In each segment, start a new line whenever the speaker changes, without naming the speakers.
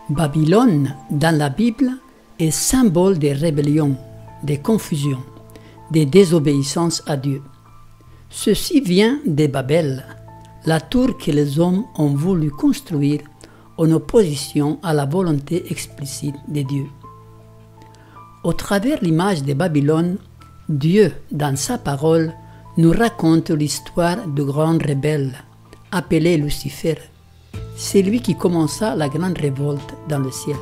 Babylone, dans la Bible, est symbole des rébellions, des confusions, des désobéissances à Dieu. Ceci vient de Babel, la tour que les hommes ont voulu construire en opposition à la volonté explicite de Dieu. Au travers l'image de Babylone, Dieu, dans sa parole, nous raconte l'histoire du grand rebelle, appelé Lucifer. C'est lui qui commença la grande révolte dans le ciel.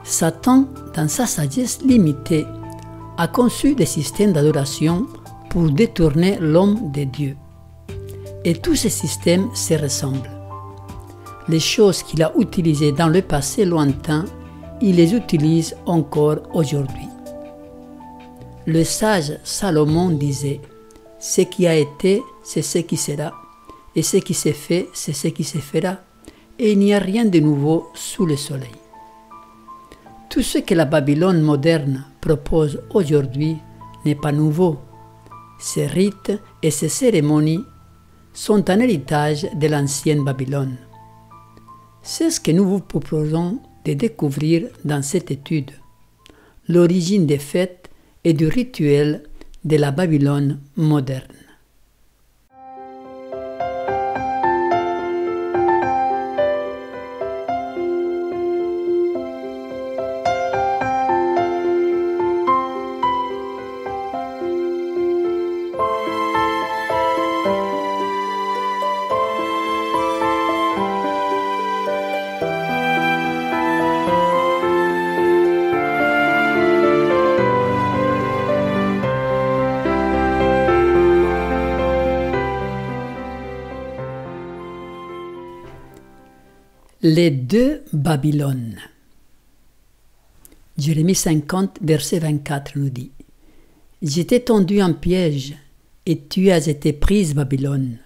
Satan, dans sa sagesse limitée, a conçu des systèmes d'adoration pour détourner l'homme de Dieu. Et tous ces systèmes se ressemblent. Les choses qu'il a utilisées dans le passé lointain, il les utilise encore aujourd'hui. Le sage Salomon disait « Ce qui a été, c'est ce qui sera, et ce qui s'est fait, c'est ce qui se fera, et il n'y a rien de nouveau sous le soleil. » Tout ce que la Babylone moderne propose aujourd'hui n'est pas nouveau. Ces rites et ces cérémonies sont un héritage de l'ancienne Babylone. C'est ce que nous vous proposons de découvrir dans cette étude, l'origine des fêtes et du rituel de la Babylone moderne. Les deux Babylones. Jérémie 50, verset 24 nous dit « Je t'ai tendu un piège, et tu as été prise, Babylone,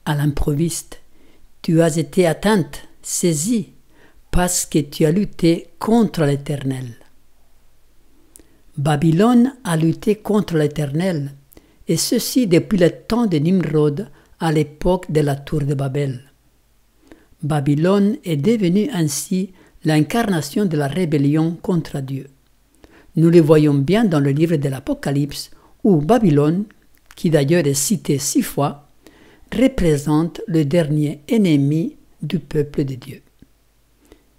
à l'improviste. Tu as été atteinte, saisie, parce que tu as lutté contre l'Éternel. » Babylone a lutté contre l'Éternel, et ceci depuis le temps de Nimrod à l'époque de la tour de Babel. Babylone est devenue ainsi l'incarnation de la rébellion contre Dieu. Nous le voyons bien dans le livre de l'Apocalypse où Babylone, qui d'ailleurs est citée 6 fois, représente le dernier ennemi du peuple de Dieu.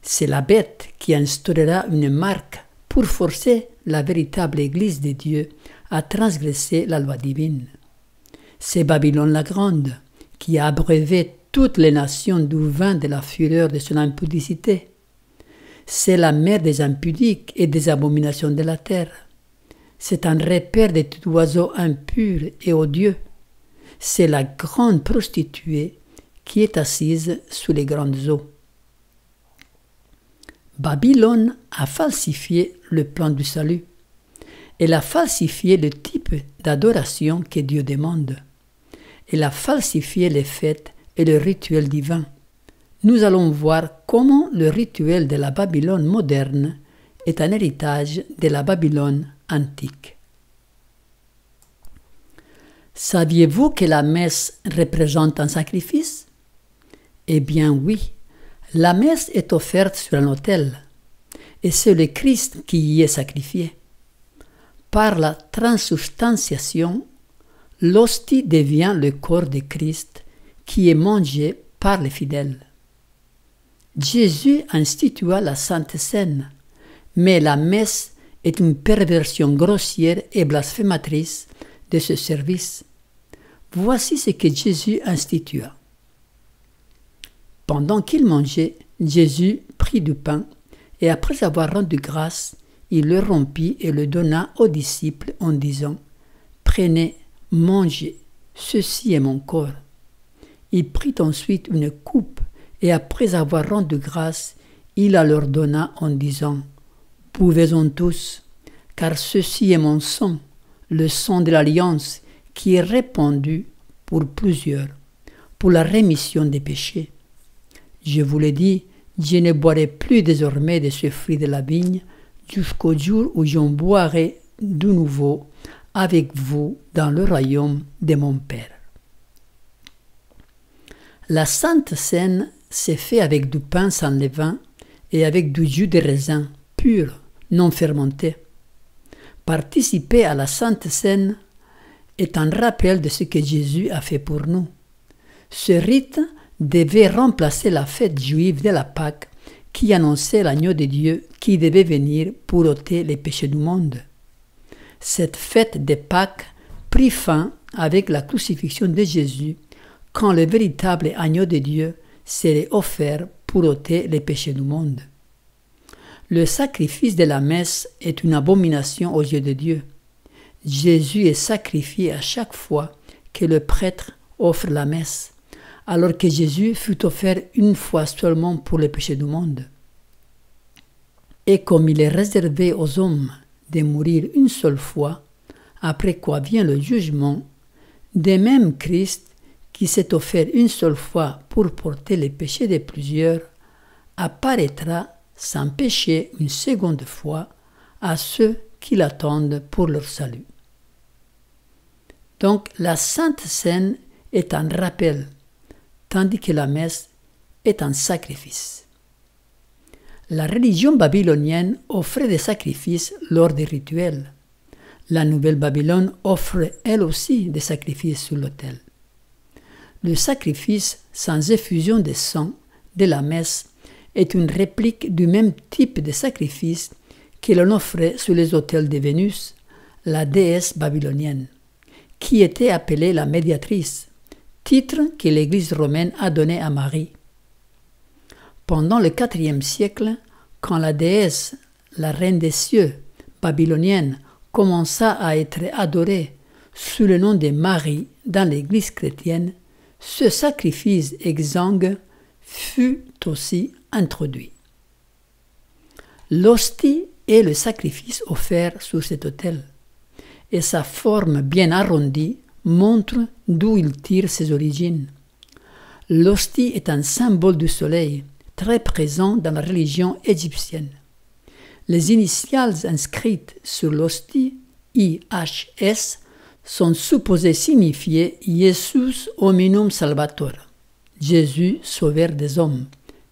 C'est la bête qui instaurera une marque pour forcer la véritable Église de Dieu à transgresser la loi divine. C'est Babylone la Grande qui a abreuvé toutes les nations du vin de la fureur de son impudicité. C'est la mère des impudiques et des abominations de la terre. C'est un repère de tout oiseau impur et odieux. C'est la grande prostituée qui est assise sous les grandes eaux. Babylone a falsifié le plan du salut. Elle a falsifié le type d'adoration que Dieu demande. Elle a falsifié les fêtes et le rituel divin. Nous allons voir comment le rituel de la Babylone moderne est un héritage de la Babylone antique. Saviez-vous que la messe représente un sacrifice? Eh bien oui, la messe est offerte sur un autel, et c'est le Christ qui y est sacrifié. Par la transubstantiation, l'hostie devient le corps de Christ qui est mangé par les fidèles. Jésus institua la Sainte Seine, mais la messe est une perversion grossière et blasphématrice de ce service. Voici ce que Jésus institua. Pendant qu'il mangeait, Jésus prit du pain, et après avoir rendu grâce, il le rompit et le donna aux disciples en disant « Prenez, mangez, ceci est mon corps. » Il prit ensuite une coupe, et après avoir rendu grâce, il la leur donna en disant « Buvez-en tous, car ceci est mon sang, le sang de l'alliance, qui est répandu pour plusieurs, pour la rémission des péchés. Je vous l'ai dit, je ne boirai plus désormais de ce fruit de la vigne, jusqu'au jour où j'en boirai de nouveau avec vous dans le royaume de mon Père. » La Sainte Seine s'est faite avec du pain sans levain et avec du jus de raisin pur, non fermenté. Participer à la Sainte Seine est un rappel de ce que Jésus a fait pour nous. Ce rite devait remplacer la fête juive de la Pâque qui annonçait l'agneau de Dieu qui devait venir pour ôter les péchés du monde. Cette fête de Pâques prit fin avec la crucifixion de Jésus quand le véritable agneau de Dieu serait offert pour ôter les péchés du monde. Le sacrifice de la messe est une abomination aux yeux de Dieu. Jésus est sacrifié à chaque fois que le prêtre offre la messe, alors que Jésus fut offert une fois seulement pour les péchés du monde. Et comme il est réservé aux hommes de mourir une seule fois, après quoi vient le jugement, de même Christ, qui s'est offert une seule fois pour porter les péchés de plusieurs, apparaîtra sans péché une seconde fois à ceux qui l'attendent pour leur salut. Donc la Sainte Seine est un rappel, tandis que la messe est un sacrifice. La religion babylonienne offrait des sacrifices lors des rituels. La Nouvelle Babylone offre elle aussi des sacrifices sur l'autel. Le sacrifice sans effusion de sang de la messe est une réplique du même type de sacrifice que l'on offrait sur les autels de Vénus, la déesse babylonienne, qui était appelée la médiatrice, titre que l'Église romaine a donné à Marie. Pendant le IVe siècle, quand la déesse, la reine des cieux, babylonienne, commença à être adorée sous le nom de Marie dans l'Église chrétienne, ce sacrifice exsangue fut aussi introduit. L'hostie est le sacrifice offert sur cet autel, et sa forme bien arrondie montre d'où il tire ses origines. L'hostie est un symbole du soleil, très présent dans la religion égyptienne. Les initiales inscrites sur l'hostie, IHS, sont supposées signifier Jesus Hominum Salvator, Jésus sauveur des hommes.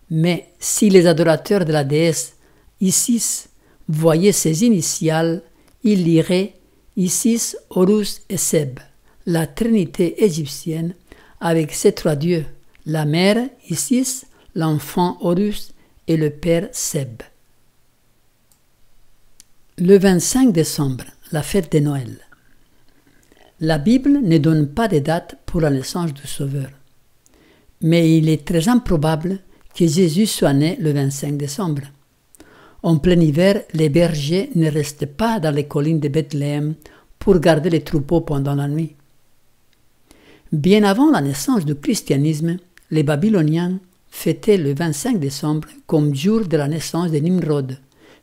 Mais si les adorateurs de la déesse Isis voyaient ces initiales, ils liraient Isis, Horus et Seb, la trinité égyptienne avec ses trois dieux, la mère Isis, l'enfant Horus et le père Seb. Le 25 décembre, la fête de Noël. La Bible ne donne pas de date pour la naissance du Sauveur, mais il est très improbable que Jésus soit né le 25 décembre. En plein hiver, les bergers ne restent pas dans les collines de Bethléem pour garder les troupeaux pendant la nuit. Bien avant la naissance du christianisme, les Babyloniens fêtaient le 25 décembre comme jour de la naissance de Nimrod,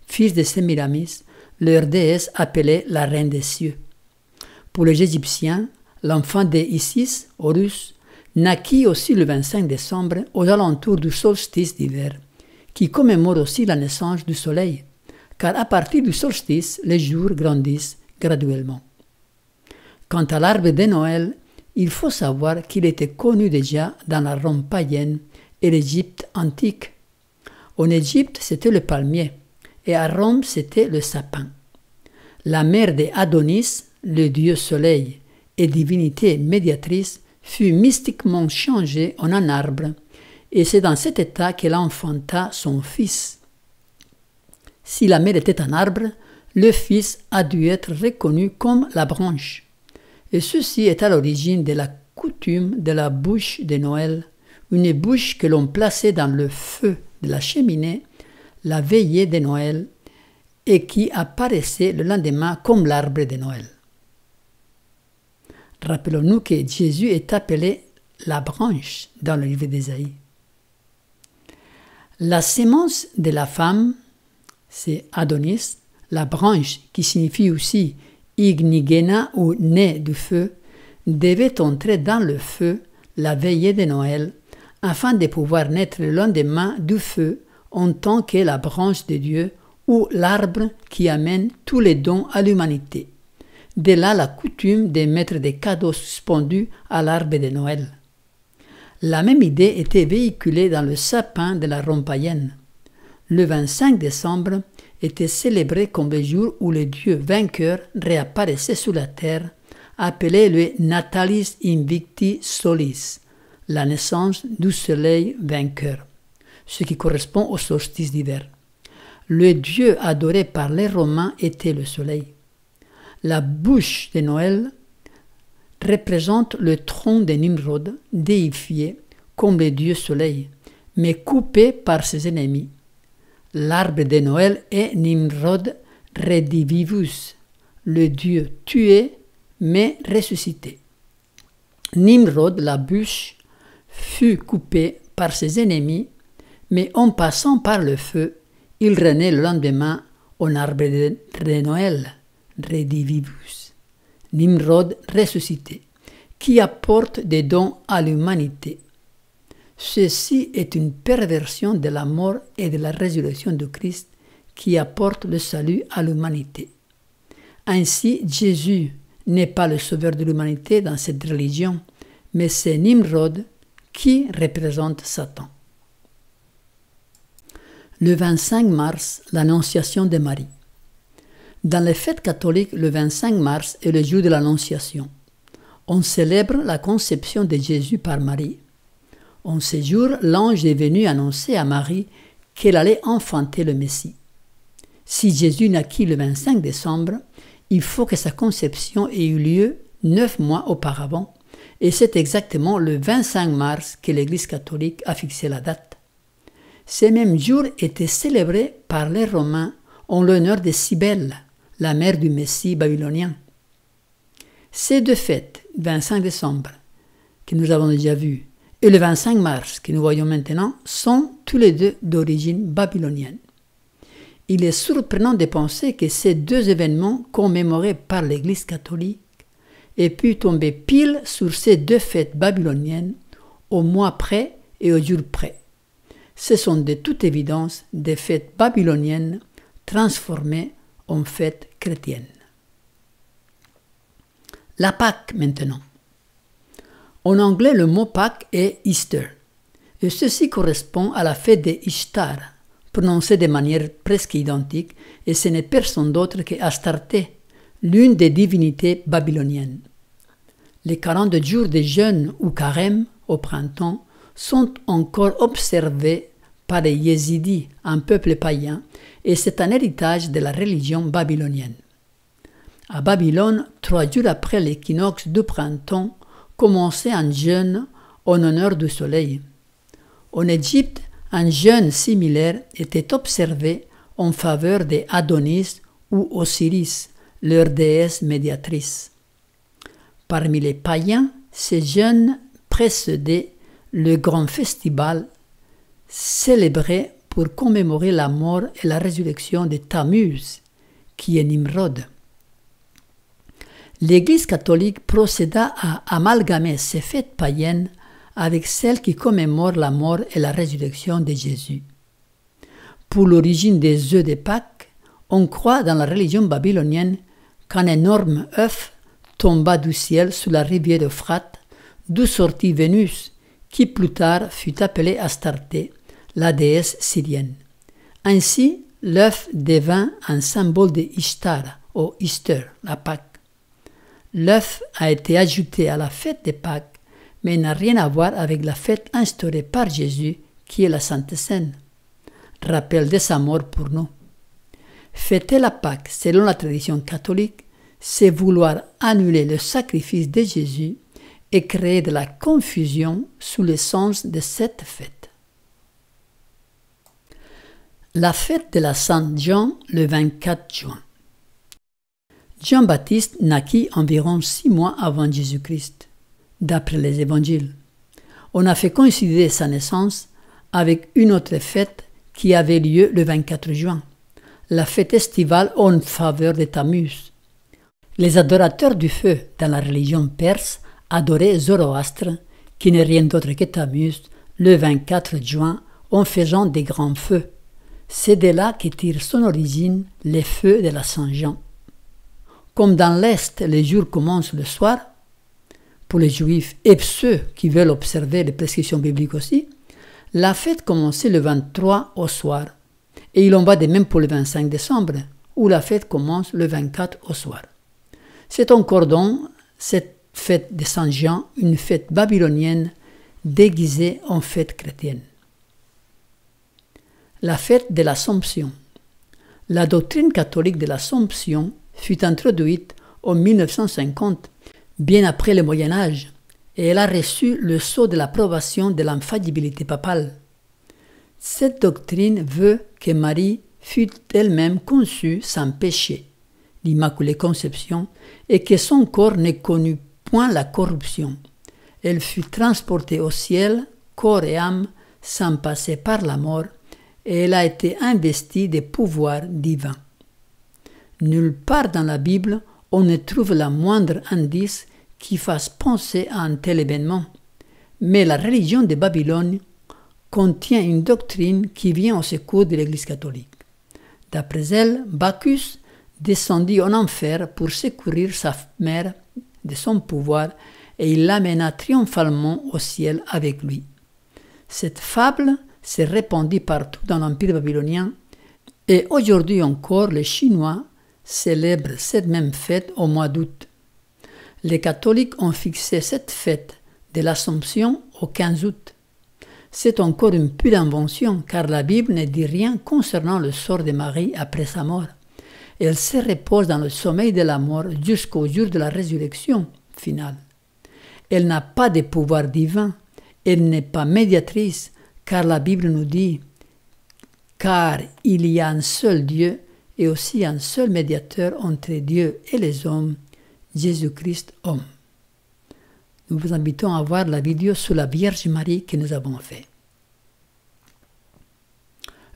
fils de Sémiramis, leur déesse appelée la reine des cieux. Pour les Égyptiens, l'enfant d'Isis, Horus, naquit aussi le 25 décembre aux alentours du solstice d'hiver, qui commémore aussi la naissance du soleil, car à partir du solstice, les jours grandissent graduellement. Quant à l'arbre de Noël, il faut savoir qu'il était connu déjà dans la Rome païenne et l'Égypte antique. En Égypte, c'était le palmier, et à Rome, c'était le sapin. La mère d'Adonis, le dieu soleil et divinité médiatrice, fut mystiquement changée en un arbre, et c'est dans cet état qu'elle enfanta son fils. Si la mère était un arbre, le fils a dû être reconnu comme la branche, et ceci est à l'origine de la coutume de la bûche de Noël, une bûche que l'on plaçait dans le feu de la cheminée la veillée de Noël et qui apparaissait le lendemain comme l'arbre de Noël. Rappelons-nous que Jésus est appelé la branche dans le livre d'Ésaïe. La sémence de la femme, c'est Adonis, la branche qui signifie aussi Ignigena ou nez du feu, devait entrer dans le feu la veillée de Noël afin de pouvoir naître le lendemain du feu en tant que la branche de Dieu ou l'arbre qui amène tous les dons à l'humanité. De là la coutume de mettre des cadeaux suspendus à l'arbre de Noël. La même idée était véhiculée dans le sapin de la Rome païenne. le 25 décembre était célébré comme le jour où le Dieu vainqueur réapparaissait sur la terre, appelé le Natalis Invicti Solis, la naissance du soleil vainqueur, ce qui correspond au solstice d'hiver. Le Dieu adoré par les Romains était le soleil. La bûche de Noël représente le tronc de Nimrod, déifié comme le Dieu soleil, mais coupé par ses ennemis. L'arbre de Noël est Nimrod redivivus, le Dieu tué mais ressuscité. Nimrod, la bûche, fut coupé par ses ennemis, mais en passant par le feu, il renaît le lendemain en arbre de Noël, redivivus. Nimrod ressuscité, qui apporte des dons à l'humanité. Ceci est une perversion de la mort et de la résurrection de Christ qui apporte le salut à l'humanité. Ainsi, Jésus n'est pas le sauveur de l'humanité dans cette religion, mais c'est Nimrod qui représente Satan. Le 25 mars, l'Annonciation de Marie. Dans les fêtes catholiques, le 25 mars est le jour de l'Annonciation. On célèbre la conception de Jésus par Marie. En ce jour, l'ange est venu annoncer à Marie qu'elle allait enfanter le Messie. Si Jésus naquit le 25 décembre, il faut que sa conception ait eu lieu 9 mois auparavant, et c'est exactement le 25 mars que l'Église catholique a fixé la date. Ces mêmes jours étaient célébrés par les Romains en l'honneur de Cybèle, la mère du Messie babylonien. Ces deux fêtes, le 25 décembre, que nous avons déjà vues, et le 25 mars, que nous voyons maintenant, sont tous les deux d'origine babylonienne. Il est surprenant de penser que ces deux événements commémorés par l'Église catholique aient pu tomber pile sur ces deux fêtes babyloniennes, au mois près et au jour près. Ce sont de toute évidence des fêtes babyloniennes transformées en fêtes chrétiennes. La Pâque maintenant. En anglais, le mot Pâque est Easter, et ceci correspond à la fête de Ishtar, prononcée de manière presque identique, et ce n'est personne d'autre que Astarté, l'une des divinités babyloniennes. Les 40 jours de jeûne ou carême au printemps sont encore observés par les Yézidis, un peuple païen, et c'est un héritage de la religion babylonienne. À Babylone, 3 jours après l'équinoxe du printemps, commençait un jeûne en honneur du soleil. En Égypte, un jeûne similaire était observé en faveur des Adonis ou Osiris, leur déesse médiatrice. Parmi les païens, ces jeûnes précédaient le grand festival célébré pour commémorer la mort et la résurrection de Tammuz, qui est Nimrod. L'Église catholique procéda à amalgamer ces fêtes païennes avec celles qui commémorent la mort et la résurrection de Jésus. Pour l'origine des œufs de Pâques, on croit dans la religion babylonienne qu'un énorme œuf tomba du ciel sous la rivière Euphrate, d'où sortit Vénus, qui plus tard fut appelée Astarté, la déesse syrienne. Ainsi, l'œuf devint un symbole de Ishtar, ou Easter, la Pâque. L'œuf a été ajouté à la fête de Pâques, mais n'a rien à voir avec la fête instaurée par Jésus, qui est la Sainte Seine, rappel de sa mort pour nous. Fêter la Pâque, selon la tradition catholique, c'est vouloir annuler le sacrifice de Jésus et créer de la confusion sous le sens de cette fête. La fête de la Sainte Jean, le 24 juin. Jean-Baptiste naquit environ 6 mois avant Jésus-Christ, d'après les évangiles. On a fait coïncider sa naissance avec une autre fête qui avait lieu le 24 juin, la fête estivale en faveur de Tammuz. Les adorateurs du feu dans la religion perse adoraient Zoroastre, qui n'est rien d'autre que Tammuz, le 24 juin en faisant des grands feux. C'est de là que tire son origine les feux de la Saint-Jean. Comme dans l'Est, les jours commencent le soir, pour les Juifs et ceux qui veulent observer les prescriptions bibliques aussi, la fête commençait le 23 au soir, Et il en va de même pour le 25 décembre, où la fête commence le 24 au soir. C'est encore donc cette fête de Saint Jean, une fête babylonienne déguisée en fête chrétienne. La fête de l'Assomption. La doctrine catholique de l'Assomption fut introduite en 1950, bien après le Moyen Âge, et elle a reçu le sceau de l'approbation de l'infaillibilité papale. Cette doctrine veut que Marie fût elle-même conçue sans péché, l'Immaculée Conception, et que son corps ne connut point la corruption. Elle fut transportée au ciel, corps et âme, sans passer par la mort, et elle a été investie des pouvoirs divins. Nulle part dans la Bible on ne trouve le moindre indice qui fasse penser à un tel événement, mais la religion de Babylone contient une doctrine qui vient au secours de l'Église catholique. D'après elle, Bacchus descendit en enfer pour secourir sa mère de son pouvoir et il l'amena triomphalement au ciel avec lui. Cette fable s'est répandue partout dans l'Empire babylonien et aujourd'hui encore les Chinois célèbrent cette même fête au mois d'août. Les catholiques ont fixé cette fête de l'Assomption au 15 août. C'est encore une pure invention car la Bible ne dit rien concernant le sort de Marie après sa mort. Elle se repose dans le sommeil de la mort jusqu'au jour de la résurrection finale. Elle n'a pas de pouvoir divin, elle n'est pas médiatrice car la Bible nous dit « Car il y a un seul Dieu et aussi un seul médiateur entre Dieu et les hommes, Jésus-Christ homme. » Nous vous invitons à voir la vidéo sur la Vierge Marie que nous avons fait.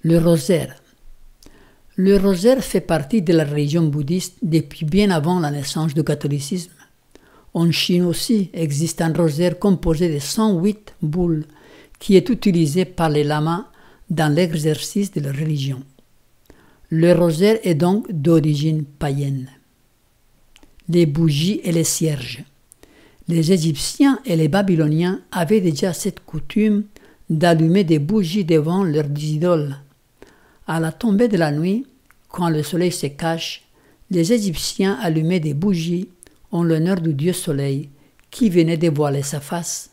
Le rosaire. Le rosaire fait partie de la religion bouddhiste depuis bien avant la naissance du catholicisme. En Chine aussi existe un rosaire composé de 108 boules qui est utilisé par les lamas dans l'exercice de leur religion. Le rosaire est donc d'origine païenne. Les bougies et les cierges. Les Égyptiens et les Babyloniens avaient déjà cette coutume d'allumer des bougies devant leurs idoles. À la tombée de la nuit, quand le soleil se cache, les Égyptiens allumaient des bougies en l'honneur du dieu soleil qui venait dévoiler sa face.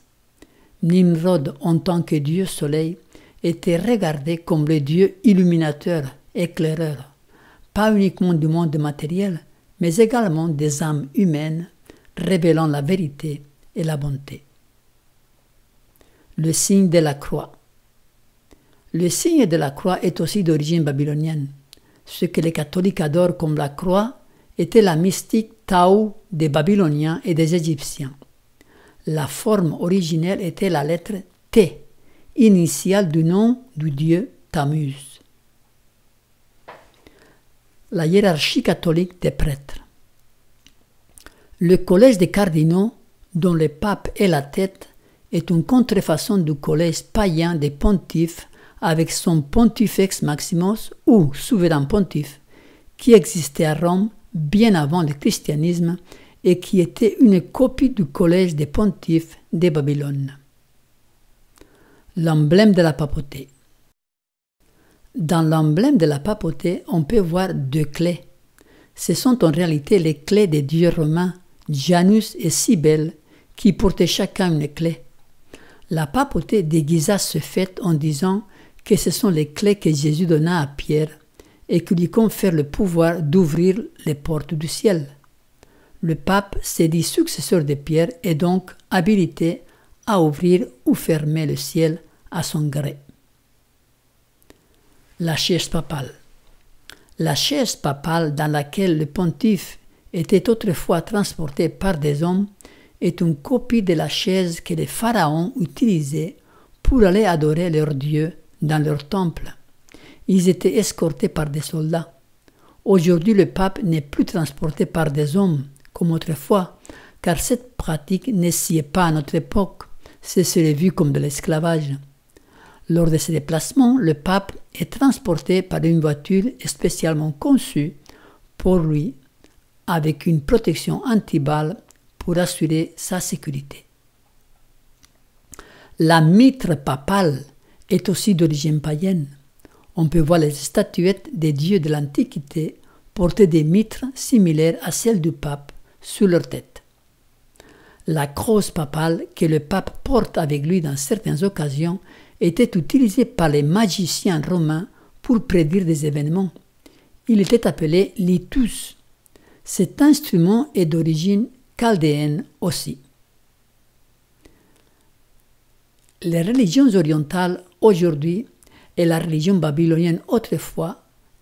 Nimrod, en tant que dieu soleil, était regardé comme le dieu illuminateur, éclaireur, pas uniquement du monde matériel, mais également des âmes humaines, révélant la vérité et la bonté. Le signe de la croix. Le signe de la croix est aussi d'origine babylonienne. Ce que les catholiques adorent comme la croix était la mystique Tao des Babyloniens et des Égyptiens. La forme originelle était la lettre T, initiale du nom du dieu Tammuz. La hiérarchie catholique des prêtres. Le collège des cardinaux, dont le pape est la tête, est une contrefaçon du collège païen des pontifes avec son Pontifex Maximus ou souverain pontife, qui existait à Rome bien avant le christianisme et qui était une copie du collège des pontifes de Babylone. L'emblème de la papauté. Dans l'emblème de la papauté, on peut voir deux clés. Ce sont en réalité les clés des dieux romains, Janus et Cybèle, qui portaient chacun une clé. La papauté déguisa ce fait en disant que ce sont les clés que Jésus donna à Pierre et qui lui confèrent le pouvoir d'ouvrir les portes du ciel. Le pape s'est dit successeur de Pierre et donc habilité à ouvrir ou fermer le ciel à son gré. La chaise papale. La chaise papale dans laquelle le pontife était autrefois transporté par des hommes est une copie de la chaise que les pharaons utilisaient pour aller adorer leurs dieux dans leur temple. Ils étaient escortés par des soldats. Aujourd'hui, le pape n'est plus transporté par des hommes, comme autrefois, car cette pratique ne sied pas à notre époque, ce serait vu comme de l'esclavage. Lors de ces déplacements, le pape est transporté par une voiture spécialement conçue pour lui, avec une protection anti-balles pour assurer sa sécurité. La mitre papale est aussi d'origine païenne. On peut voir les statuettes des dieux de l'Antiquité porter des mitres similaires à celles du pape sur leur tête. La crosse papale que le pape porte avec lui dans certaines occasions était utilisée par les magiciens romains pour prédire des événements. Il était appelé litus. Cet instrument est d'origine chaldéenne aussi. Les religions orientales aujourd'hui et la religion babylonienne autrefois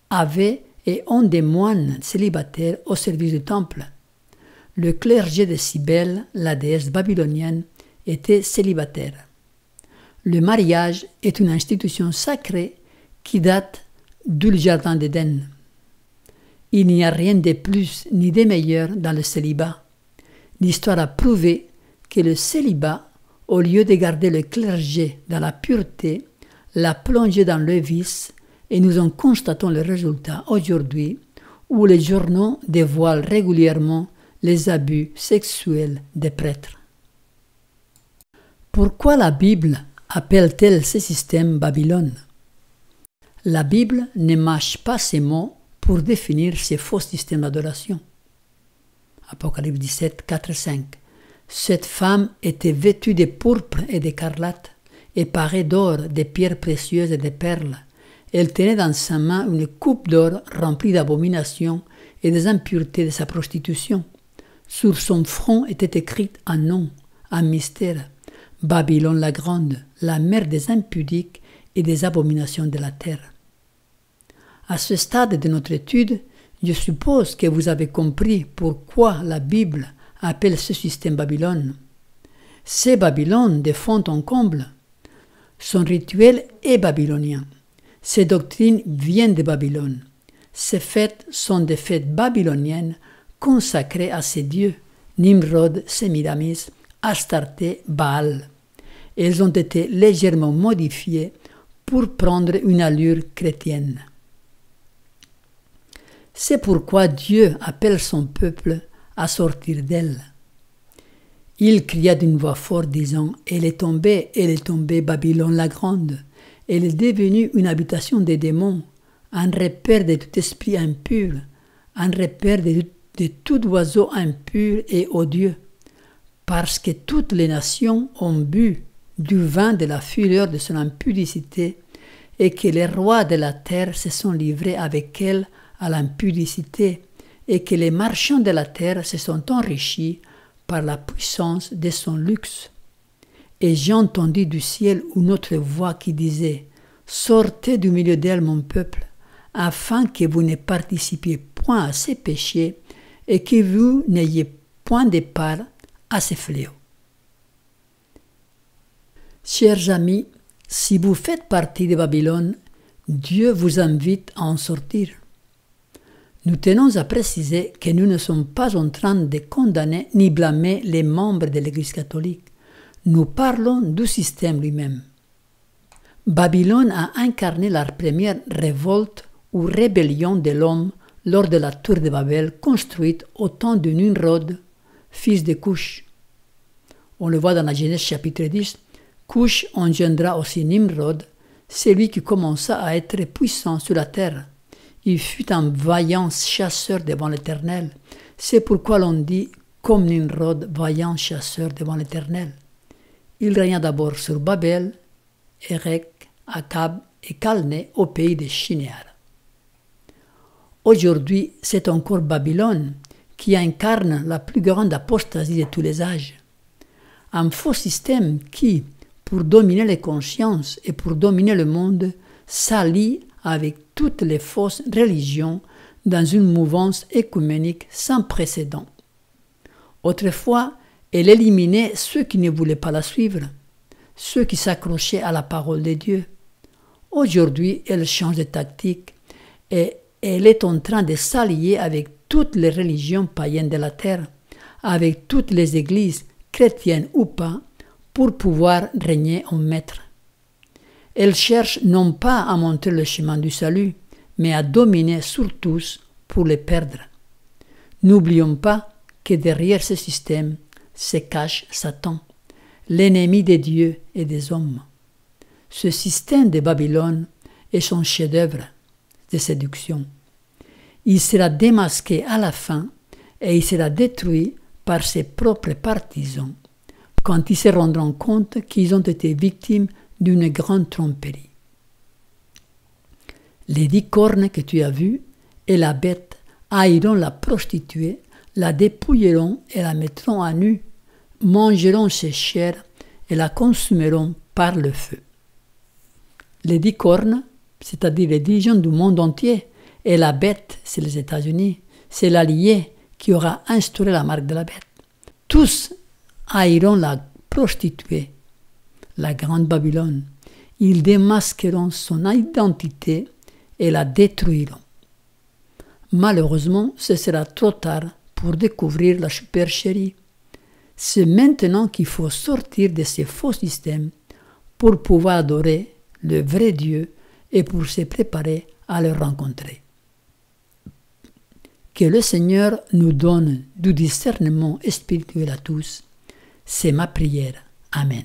avaient et ont des moines célibataires au service du temple. Le clergé de Cybèle, la déesse babylonienne, était célibataire. Le mariage est une institution sacrée qui date du jardin d'Éden. Il n'y a rien de plus ni de meilleur dans le célibat. L'histoire a prouvé que le célibat, au lieu de garder le clergé dans la pureté, l'a plongé dans le vice, et nous en constatons le résultat aujourd'hui, où les journaux dévoilent régulièrement les abus sexuels des prêtres. Pourquoi la Bible appelle-t-elle ce système Babylone? La Bible ne mâche pas ces mots pour définir ces faux systèmes d'adoration. Apocalypse 17, 4, 5. Cette femme était vêtue de pourpre et d'écarlate, et parée d'or, de pierres précieuses et de perles. Elle tenait dans sa main une coupe d'or remplie d'abominations et des impuretés de sa prostitution. Sur son front était écrit un nom, un mystère, Babylone la grande, la mère des impudiques et des abominations de la terre. À ce stade de notre étude, je suppose que vous avez compris pourquoi la Bible appelle ce système Babylone. C'est Babylone de fond en comble. Son rituel est babylonien. Ses doctrines viennent de Babylone. Ces fêtes sont des fêtes babyloniennes consacrées à ses dieux, Nimrod, Sémiramis, Astarté, Baal. Elles ont été légèrement modifiées pour prendre une allure chrétienne. C'est pourquoi Dieu appelle son peuple à sortir d'elle. Il cria d'une voix forte disant « Elle est tombée, Babylone la grande. Elle est devenue une habitation des démons, un repère de tout esprit impur, un repère de tout oiseau impur et odieux, parce que toutes les nations ont bu du vin de la fureur de son impudicité, et que les rois de la terre se sont livrés avec elle à l'impudicité, et que les marchands de la terre se sont enrichis par la puissance de son luxe. Et j'ai entendu du ciel une autre voix qui disait « Sortez du milieu d'elle, mon peuple, afin que vous ne participiez point à ses péchés et que vous n'ayez point de part à ses fléaux. » Chers amis, si vous faites partie de Babylone, Dieu vous invite à en sortir. Nous tenons à préciser que nous ne sommes pas en train de condamner ni blâmer les membres de l'Église catholique. Nous parlons du système lui-même. Babylone a incarné la première révolte ou rébellion de l'homme lors de la tour de Babel construite au temps de Nimrod, fils de Cush. On le voit dans la Genèse chapitre 10. Cush engendra aussi Nimrod, celui qui commença à être puissant sur la terre. Il fut un vaillant chasseur devant l'Éternel. C'est pourquoi l'on dit comme Nimrod, vaillant chasseur devant l'Éternel. Il régna d'abord sur Babel, Érec, Akab et Calné au pays des Shinéar. Aujourd'hui, c'est encore Babylone qui incarne la plus grande apostasie de tous les âges. Un faux système qui, pour dominer les consciences et pour dominer le monde, s'allie avec toutes les fausses religions dans une mouvance écuménique sans précédent. Autrefois, elle éliminait ceux qui ne voulaient pas la suivre, ceux qui s'accrochaient à la parole de Dieu. Aujourd'hui, elle change de tactique et elle est en train de s'allier avec toutes les religions païennes de la terre, avec toutes les églises, chrétiennes ou pas, pour pouvoir régner en maître. Elle cherche non pas à montrer le chemin du salut, mais à dominer sur tous pour les perdre. N'oublions pas que derrière ce système se cache Satan, l'ennemi des dieux et des hommes. Ce système de Babylone et son chef-d'œuvre de séduction. Il sera démasqué à la fin et il sera détruit par ses propres partisans quand ils se rendront compte qu'ils ont été victimes d'une grande tromperie. Les 10 cornes que tu as vues et la bête haïront la prostituée, la dépouilleront et la mettront à nu, mangeront ses chairs et la consumeront par le feu. Les 10 cornes, c'est-à-dire les 10 gens du monde entier, et la bête, c'est les États-Unis, c'est l'allié qui aura instauré la marque de la bête. Tous haïront la prostituée, la grande Babylone. Ils démasqueront son identité et la détruiront. Malheureusement, ce sera trop tard pour découvrir la supercherie. C'est maintenant qu'il faut sortir de ces faux systèmes pour pouvoir adorer le vrai Dieu et pour se préparer à le rencontrer. Que le Seigneur nous donne du discernement spirituel à tous. C'est ma prière. Amen.